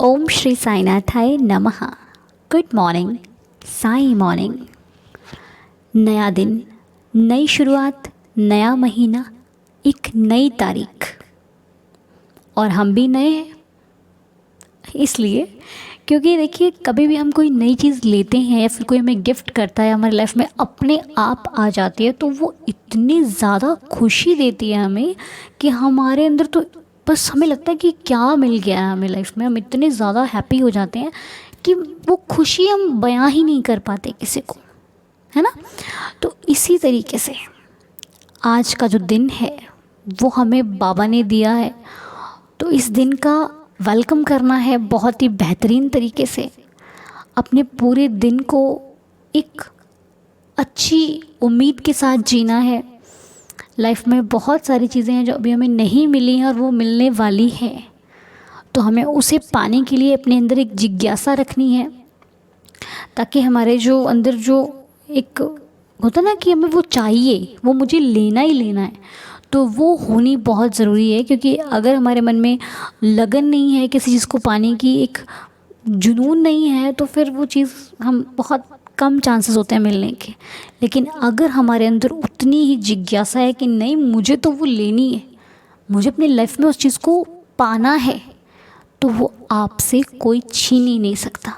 ओम श्री साईनाथाय नमः। Good morning, Sai morning. नया दिन, नई शुरुआत, नया महीना, एक नई तारीख। और हम भी नए हैं इसलिए क्योंकि देखिए, कभी भी हम कोई नई चीज़ लेते हैं या फिर कोई हमें गिफ्ट करता है, हमारी लाइफ में अपने आप आ जाती है, तो वो इतनी ज़्यादा खुशी देती है हमें कि हमारे अंदर तो बस हमें लगता है कि क्या मिल गया है हमें लाइफ में। हम इतने ज़्यादा हैप्पी हो जाते हैं कि वो खुशी हम बयां ही नहीं कर पाते किसी को, है ना। तो इसी तरीके से आज का जो दिन है वो हमें बाबा ने दिया है, तो इस दिन का वेलकम करना है बहुत ही बेहतरीन तरीके से। अपने पूरे दिन को एक अच्छी उम्मीद के साथ जीना है। लाइफ में बहुत सारी चीज़ें हैं जो अभी हमें नहीं मिली हैं और वो मिलने वाली हैं, तो हमें उसे पाने के लिए अपने अंदर एक जिज्ञासा रखनी है, ताकि हमारे जो अंदर जो एक होता ना कि हमें वो चाहिए, वो मुझे लेना ही लेना है, तो वो होनी बहुत ज़रूरी है। क्योंकि अगर हमारे मन में लगन नहीं है किसी चीज़ को पाने की, एक जुनून नहीं है, तो फिर वो चीज़ हम बहुत कम चांसेस होते हैं मिलने के। लेकिन अगर हमारे अंदर उतनी ही जिज्ञासा है कि नहीं, मुझे तो वो लेनी है, मुझे अपनी लाइफ में उस चीज़ को पाना है, तो वो आपसे कोई छीन ही नहीं सकता।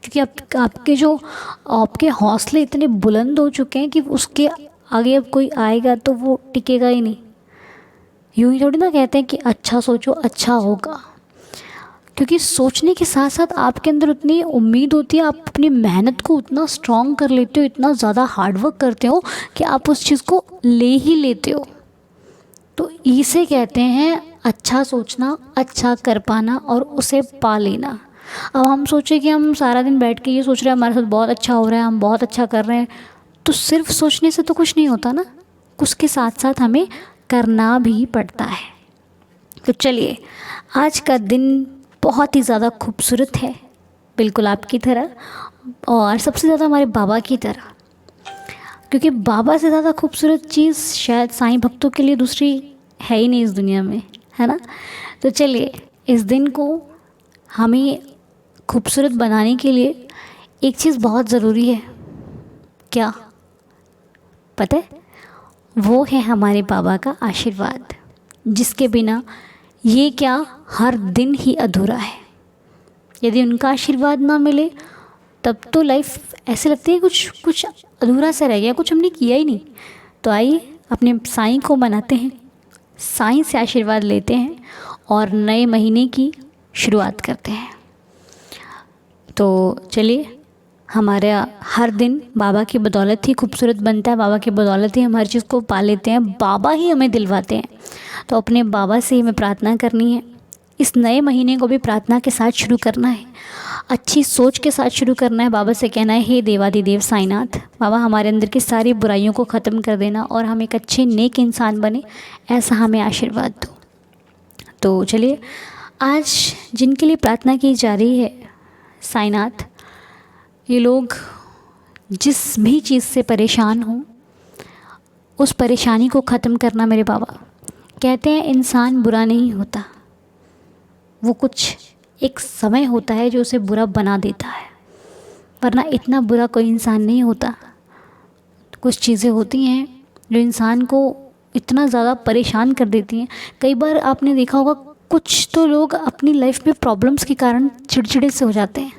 क्योंकि आपके हौसले इतने बुलंद हो चुके हैं कि उसके आगे अब कोई आएगा तो वो टिकेगा ही नहीं। यूँ ही थोड़ी ना कहते हैं कि अच्छा सोचो अच्छा होगा, क्योंकि सोचने के साथ साथ आपके अंदर उतनी उम्मीद होती है, आप अपनी मेहनत को उतना स्ट्रॉन्ग कर लेते हो, इतना ज़्यादा हार्डवर्क करते हो कि आप उस चीज़ को ले ही लेते हो। तो इसे कहते हैं अच्छा सोचना, अच्छा कर पाना और उसे पा लेना। अब हम सोचें कि हम सारा दिन बैठ के ये सोच रहे हैं हमारे साथ बहुत अच्छा हो रहा है, हम बहुत अच्छा कर रहे हैं, तो सिर्फ सोचने से तो कुछ नहीं होता ना, उसके साथ साथ हमें करना भी पड़ता है। तो चलिए, आज का दिन बहुत ही ज़्यादा खूबसूरत है, बिल्कुल आपकी तरह, और सबसे ज़्यादा हमारे बाबा की तरह। क्योंकि बाबा से ज़्यादा खूबसूरत चीज़ शायद साईं भक्तों के लिए दूसरी है ही नहीं इस दुनिया में, है ना। तो चलिए, इस दिन को हमें खूबसूरत बनाने के लिए एक चीज़ बहुत ज़रूरी है। क्या पता है? वो है हमारे बाबा का आशीर्वाद, जिसके बिना ये क्या हर दिन ही अधूरा है। यदि उनका आशीर्वाद ना मिले तब तो लाइफ ऐसे लगती है कुछ कुछ अधूरा सा रह गया, कुछ हमने किया ही नहीं। तो आइए अपने साईं को मनाते हैं, साईं से आशीर्वाद लेते हैं और नए महीने की शुरुआत करते हैं। तो चलिए, हमारा हर दिन बाबा की बदौलत ही खूबसूरत बनता है, बाबा की बदौलत ही हम हर चीज़ को पा लेते हैं, बाबा ही हमें दिलवाते हैं। तो अपने बाबा से हमें प्रार्थना करनी है, इस नए महीने को भी प्रार्थना के साथ शुरू करना है, अच्छी सोच के साथ शुरू करना है। बाबा से कहना है, हे देवादिदेव साईनाथ, बाबा हमारे अंदर की सारी बुराइयों को ख़त्म कर देना और हम एक अच्छे नेक इंसान बने, ऐसा हमें आशीर्वाद दो। तो चलिए, आज जिनके लिए प्रार्थना की जा रही है, साईनाथ, ये लोग जिस भी चीज़ से परेशान हों, उस परेशानी को ख़त्म करना मेरे बाबा। कहते हैं इंसान बुरा नहीं होता, वो कुछ एक समय होता है जो उसे बुरा बना देता है, वरना इतना बुरा कोई इंसान नहीं होता। कुछ चीज़ें होती हैं जो इंसान को इतना ज़्यादा परेशान कर देती हैं। कई बार आपने देखा होगा, कुछ तो लोग अपनी लाइफ में प्रॉब्लम्स के कारण चिड़चिड़े से हो जाते हैं,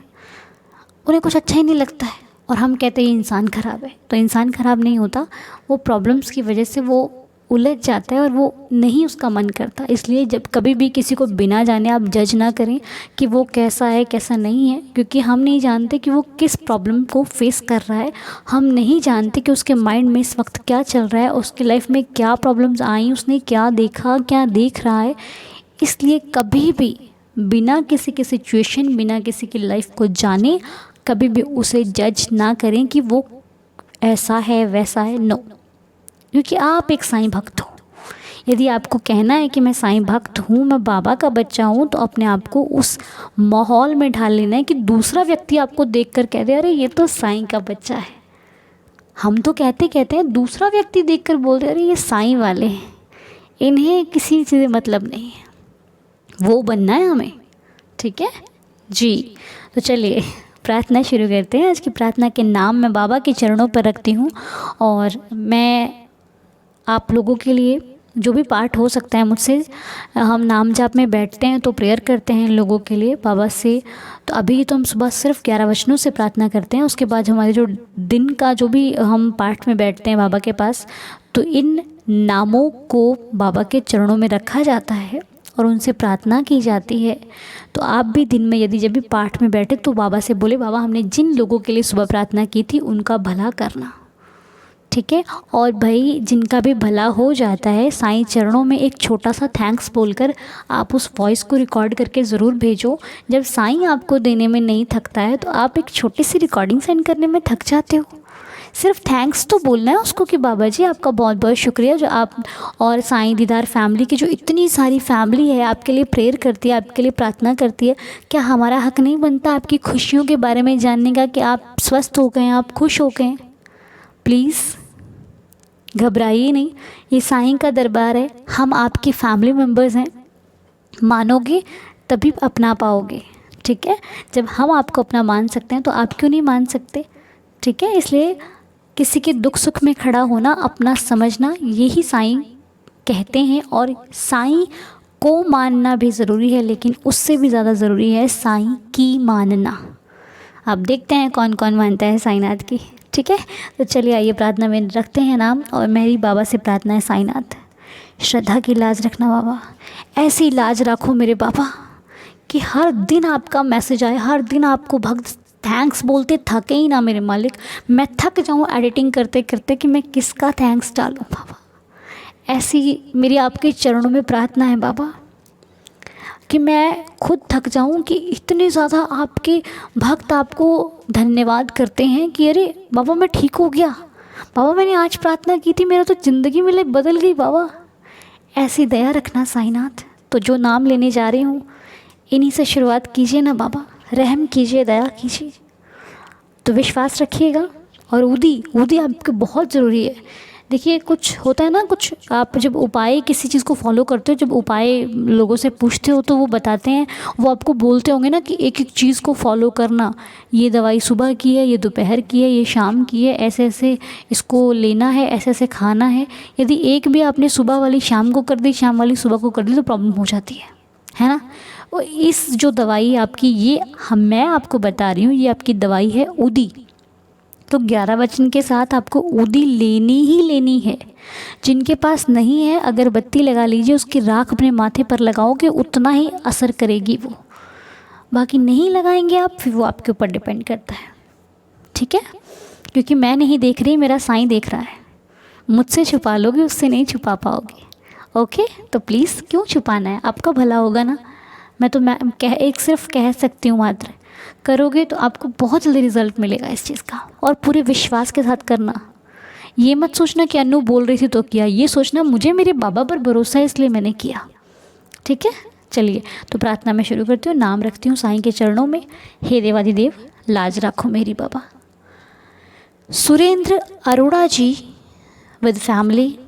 उन्हें कुछ अच्छा ही नहीं लगता है, और हम कहते हैं ये इंसान ख़राब है। तो इंसान ख़राब नहीं होता, वो प्रॉब्लम्स की वजह से वो उलझ जाता है और वो नहीं उसका मन करता। इसलिए जब कभी भी किसी को बिना जाने आप जज ना करें कि वो कैसा है कैसा नहीं है, क्योंकि हम नहीं जानते कि वो किस प्रॉब्लम को फेस कर रहा है, हम नहीं जानते कि उसके माइंड में इस वक्त क्या चल रहा है, उसकी लाइफ में क्या प्रॉब्लम्स आई, उसने क्या देखा, क्या देख रहा है। इसलिए कभी भी बिना किसी की सिचुएशन, बिना किसी की लाइफ को जाने, कभी भी उसे जज ना करें कि वो ऐसा है वैसा है। नो, क्योंकि आप एक साईं भक्त हो। यदि आपको कहना है कि मैं साईं भक्त हूँ, मैं बाबा का बच्चा हूँ, तो अपने आप को उस माहौल में ढाल लेना है कि दूसरा व्यक्ति आपको देखकर कह दे, अरे ये तो साईं का बच्चा है। हम तो कहते हैं, दूसरा व्यक्ति देखकर बोल दे, अरे ये साईं वाले हैं, इन्हें किसी चीज़ से मतलब नहीं है। वो बनना है हमें, ठीक है। जी। तो चलिए प्रार्थना शुरू करते हैं। आज की प्रार्थना के नाम मैं बाबा के चरणों पर रखती हूँ और मैं आप लोगों के लिए जो भी पाठ हो सकता है मुझसे, हम नाम जाप में बैठते हैं तो प्रेयर करते हैं इन लोगों के लिए बाबा से। तो अभी तो हम सुबह सिर्फ 11 वचनों से प्रार्थना करते हैं, उसके बाद हमारे जो दिन का जो भी हम पाठ में बैठते हैं बाबा के पास, तो इन नामों को बाबा के चरणों में रखा जाता है और उनसे प्रार्थना की जाती है। तो आप भी दिन में यदि जब भी पाठ में बैठे तो बाबा से बोले, बाबा हमने जिन लोगों के लिए सुबह प्रार्थना की थी उनका भला करना, ठीक है। और भाई जिनका भी भला हो जाता है, साईं चरणों में एक छोटा सा थैंक्स बोलकर आप उस वॉइस को रिकॉर्ड करके ज़रूर भेजो। जब साईं आपको देने में नहीं थकता है तो आप एक छोटी सी रिकॉर्डिंग सेंड करने में थक जाते हो। सिर्फ थैंक्स तो बोलना है उसको कि बाबा जी आपका बहुत बहुत शुक्रिया जो आप और साईं दीदार फैमिली की जो इतनी सारी फैमिली है आपके लिए प्रेयर करती है, आपके लिए प्रार्थना करती है। क्या हमारा हक नहीं बनता आपकी खुशियों के बारे में जानने का कि आप स्वस्थ हो गए हैं, आप खुश हो गए? प्लीज़ घबराइए नहीं, ये साईं का दरबार है, हम आपके फैमिली मेम्बर्स हैं। मानोगे तभी अपना पाओगे, ठीक है। जब हम आपको अपना मान सकते हैं तो आप क्यों नहीं मान सकते, ठीक है। इसलिए किसी के दुख सुख में खड़ा होना, अपना समझना, यही साईं कहते हैं। और साईं को मानना भी ज़रूरी है, लेकिन उससे भी ज़्यादा ज़रूरी है साईं की मानना। आप देखते हैं कौन कौन मानता है साईंनाथ की, ठीक है। तो चलिए आइए प्रार्थना में रखते हैं नाम। और मेरी बाबा से प्रार्थना है, साईंनाथ श्रद्धा की लाज रखना बाबा, ऐसी लाज रखो मेरे बाबा कि हर दिन आपका मैसेज आए, हर दिन आपको भक्त थैंक्स बोलते थके ही ना मेरे मालिक। मैं थक जाऊँ एडिटिंग करते करते कि मैं किसका थैंक्स डालूँ बाबा। ऐसी मेरी आपके चरणों में प्रार्थना है बाबा कि मैं खुद थक जाऊं कि इतने ज़्यादा आपके भक्त आपको धन्यवाद करते हैं कि अरे बाबा मैं ठीक हो गया, बाबा मैंने आज प्रार्थना की थी, मेरा तो ज़िंदगी में बदल गई बाबा। ऐसी दया रखना साईंनाथ। तो जो नाम लेने जा रही हूँ इन्हीं से शुरुआत कीजिए ना बाबा, रहम कीजिए, दया कीजिए। तो विश्वास रखिएगा। और ऊदी आपके बहुत ज़रूरी है। देखिए कुछ होता है ना, कुछ आप जब उपाय किसी चीज़ को फॉलो करते हो, जब उपाय लोगों से पूछते हो तो वो बताते हैं, वो आपको बोलते होंगे ना कि एक एक चीज़ को फॉलो करना, ये दवाई सुबह की है, ये दोपहर की है, ये शाम की है, ऐसे ऐसे इसको लेना है, ऐसे ऐसे खाना है। यदि एक भी आपने सुबह वाली शाम को कर दी, शाम वाली सुबह को कर दी तो प्रॉब्लम हो जाती है ना। और इस जो दवाई आपकी, ये मैं आपको बता रही हूँ, ये आपकी दवाई है ऊदी। तो 11 वचन के साथ आपको ऊदी लेनी ही लेनी है। जिनके पास नहीं है अगरबत्ती लगा लीजिए, उसकी राख अपने माथे पर लगाओगे उतना ही असर करेगी वो, बाकी नहीं लगाएंगे आप फिर वो आपके ऊपर डिपेंड करता है, ठीक है। क्योंकि मैं नहीं देख रही, मेरा साईं देख रहा है। मुझसे छुपा लोगे उससे नहीं छुपा पाओगे, ओके। तो प्लीज़ क्यों छुपाना है, आपका भला होगा ना। मैं एक सिर्फ कह सकती हूँ मात्र, करोगे तो आपको बहुत जल्दी रिजल्ट मिलेगा इस चीज़ का। और पूरे विश्वास के साथ करना। ये मत सोचना कि अनु बोल रही थी तो किया, ये सोचना मुझे मेरे बाबा पर भरोसा है इसलिए मैंने किया, ठीक है। चलिए तो प्रार्थना में शुरू करती हूँ, नाम रखती हूँ साईं के चरणों में। हे देवादिदेव लाज रखो मेरी बाबा। सुरेंद्र अरोड़ा जी विद फैमिली,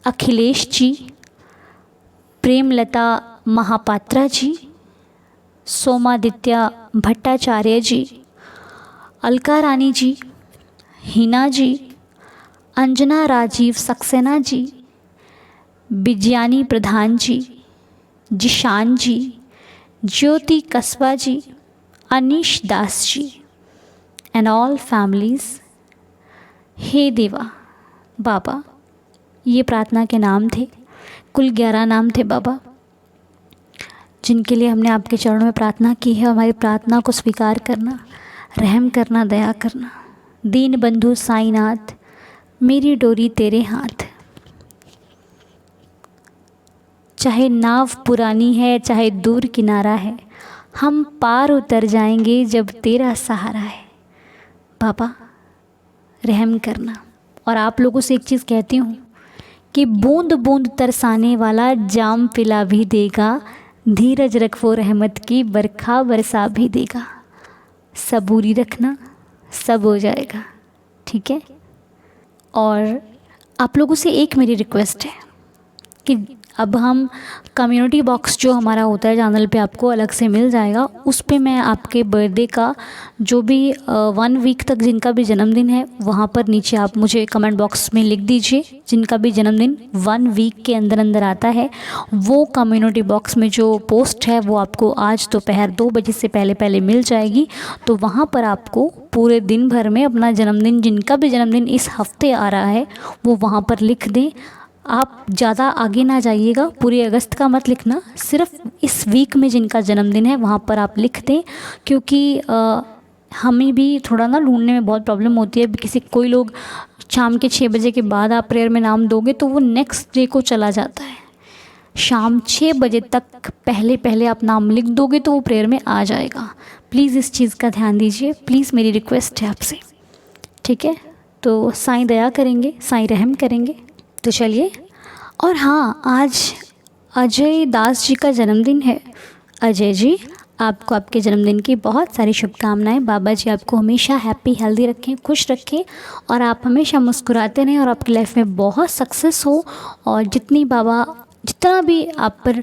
अखिलेश जी, प्रेमलता महापात्रा जी, सोमादित्य भट्टाचार्य जी, अलका रानी जी, हिना जी, अंजना राजीव सक्सेना जी, बिजयानी प्रधान जी, जिशान जी, ज्योति कस्बा जी, Anish Das ji and all families. हे देवा बाबा, ये प्रार्थना के नाम थे, कुल 11 नाम थे बाबा, जिनके लिए हमने आपके चरणों में प्रार्थना की है। हमारी प्रार्थना को स्वीकार करना, रहम करना, दया करना। दीन बंधु साईंनाथ मेरी डोरी तेरे हाथ। चाहे नाव पुरानी है, चाहे दूर किनारा है, हम पार उतर जाएंगे जब तेरा सहारा है। बाबा रहम करना। और आप लोगों से एक चीज़ कहती हूँ कि बूंद बूंद तरसाने वाला जाम पिला भी देगा, धीरज रख वो रहमत की बरखा बरसा भी देगा। सबूरी रखना, सब हो जाएगा, ठीक है। और आप लोगों से एक मेरी रिक्वेस्ट है कि अब हम कम्युनिटी बॉक्स जो हमारा होता है चैनल पे आपको अलग से मिल जाएगा, उस पे मैं आपके बर्थडे का जो भी 1 वीक तक जिनका भी जन्मदिन है वहाँ पर नीचे आप मुझे कमेंट बॉक्स में लिख दीजिए। जिनका भी जन्मदिन 1 वीक के अंदर अंदर आता है वो कम्युनिटी बॉक्स में जो पोस्ट है वो आपको आज दोपहर 2 बजे से पहले पहले मिल जाएगी। तो वहाँ पर आपको पूरे दिन भर में अपना जन्मदिन, जिनका भी जन्मदिन इस हफ्ते आ रहा है वो वहाँ पर लिख दें। आप ज़्यादा आगे ना जाइएगा, पूरे अगस्त का मत लिखना, सिर्फ इस वीक में जिनका जन्मदिन है वहाँ पर आप लिख दें। क्योंकि हमें भी थोड़ा ना ढूंढने में बहुत प्रॉब्लम होती है। किसी कोई लोग शाम के 6 बजे के बाद आप प्रेयर में नाम दोगे तो वो नेक्स्ट डे को चला जाता है। शाम 6 बजे तक पहले पहले आप नाम लिख दोगे तो वो प्रेयर में आ जाएगा। प्लीज़ इस चीज़ का ध्यान दीजिए, प्लीज़ मेरी रिक्वेस्ट है आपसे, ठीक है। तो साईं दया करेंगे, साईं रहम करेंगे। तो चलिए, और हाँ, आज अजय दास जी का जन्मदिन है। अजय जी, आपको आपके जन्मदिन की बहुत सारी शुभकामनाएं। बाबा जी आपको हमेशा हैप्पी हेल्दी रखें, खुश रखें और आप हमेशा मुस्कुराते रहें और आपकी लाइफ में बहुत सक्सेस हो। और जितना भी आप पर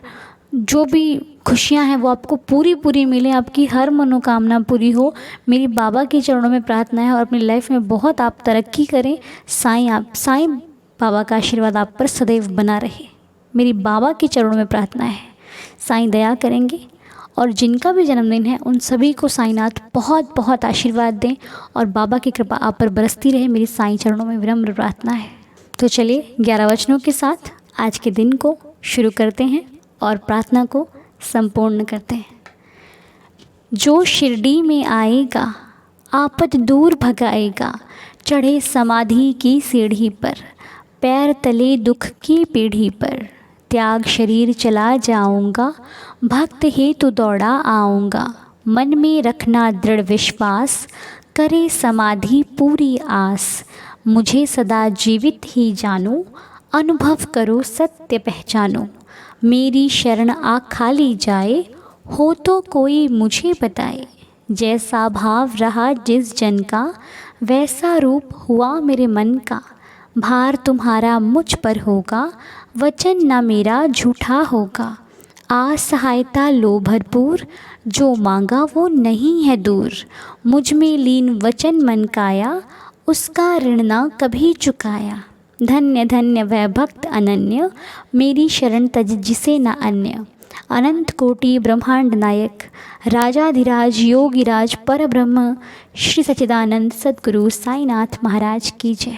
जो भी खुशियां हैं वो आपको पूरी मिले, आपकी हर मनोकामना पूरी हो। मेरी बाबा के चरणों में प्रार्थना है और अपनी लाइफ में बहुत आप तरक्की करें। साईं बाबा का आशीर्वाद आप पर सदैव बना रहे, मेरी बाबा के चरणों में प्रार्थना है। साईं दया करेंगे और जिनका भी जन्मदिन है उन सभी को साईंनाथ बहुत बहुत आशीर्वाद दें और बाबा की कृपा आप पर बरसती रहे, मेरी साईं चरणों में विनम्र प्रार्थना है। तो चलिए 11 वचनों के साथ आज के दिन को शुरू करते हैं और प्रार्थना को संपूर्ण करते हैं। जो शिरडी में आएगा आपद दूर भगाएगा, चढ़े समाधि की सीढ़ी पर, पैर तले दुख की पीढ़ी पर, त्याग शरीर चला जाऊंगा, भक्त हेतु दौड़ा आऊँगा, मन में रखना दृढ़ विश्वास, करे समाधि पूरी आस, मुझे सदा जीवित ही जानो, अनुभव करो सत्य पहचानो, मेरी शरण आ खाली जाए, हो तो कोई मुझे बताए, जैसा भाव रहा जिस जन का, वैसा रूप हुआ मेरे मन का, भार तुम्हारा मुझ पर होगा, वचन न मेरा झूठा होगा, आ सहायता लो भरपूर, जो मांगा वो नहीं है दूर, मुझ में लीन वचन मन काया, उसका ऋण न कभी चुकाया, धन्य धन्य वह भक्त अनन्य, मेरी शरण तज जिसे न अन्य, अनंत कोटि ब्रह्मांड नायक, राजाधिराज योगिराज पर ब्रह्म, श्री सच्चिदानंद सद्गुरु साईनाथ महाराज की जय।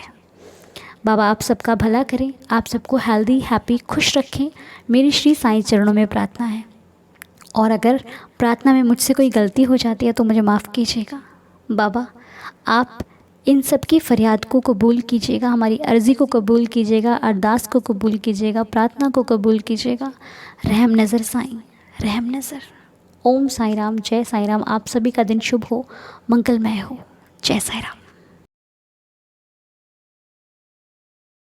बाबा आप सबका भला करें, आप सबको हेल्दी हैप्पी खुश रखें, मेरी श्री साईं चरणों में प्रार्थना है। और अगर प्रार्थना में मुझसे कोई गलती हो जाती है तो मुझे माफ़ कीजिएगा। बाबा आप इन सब की फरियाद को कबूल कीजिएगा, हमारी अर्ज़ी को कबूल कीजिएगा, अरदास को कबूल कीजिएगा, प्रार्थना को कबूल कीजिएगा। रहम नज़र साईं, रहम नज़र। ओम साईं राम, जय साईं राम। आप सभी का दिन शुभ हो, मंगलमय हो। जय साईं राम।